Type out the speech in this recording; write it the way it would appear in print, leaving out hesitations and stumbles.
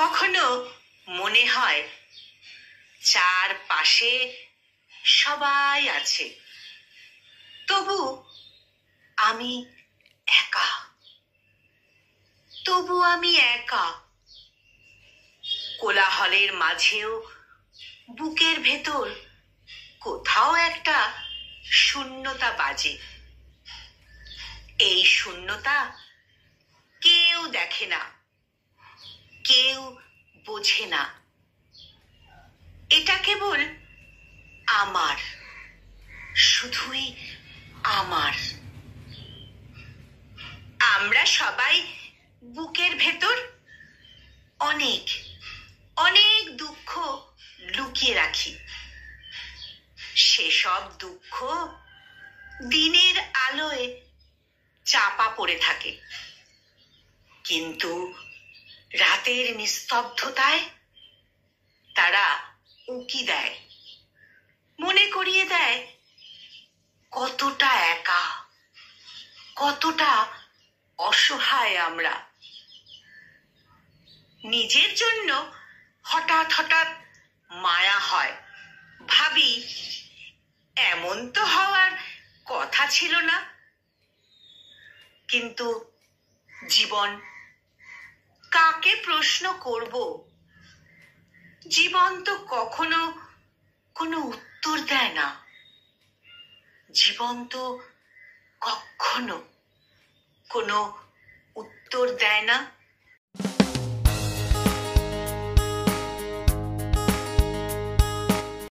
কখনো মনে হয় চারপাশে সবাই আছে, তবু আমি একা। কোলাহলের মাঝেও বুকের ভেতর কোথাও একটা শূন্যতা বাজে। এই শূন্যতা কেউ দেখে না, কেউ বোঝে না। এটা কেবল আমার, শুধুই আমার। আমরা সবাই বুকের ভেতর অনেক অনেক দুঃখ লুকিয়ে রাখি। সেসব দুঃখ দিনের আলোয় চাপা পড়ে থাকে, কিন্তু রাতের নিস্তব্ধতায় তারা উঁকি দেয়, মনে করিয়ে দেয় কতটা একা, কতটা অসহায় আমরা। নিজের জন্য হঠাৎ হঠাৎ মায়া হয়, ভাবি এমন তো হওয়ার কথা ছিল না। কিন্তু জীবন, কাকে প্রশ্ন করব? জীবন তো কখনো কোনো উত্তর দেয় না। জীবন তো কখনো কোনো উত্তর দেয় না।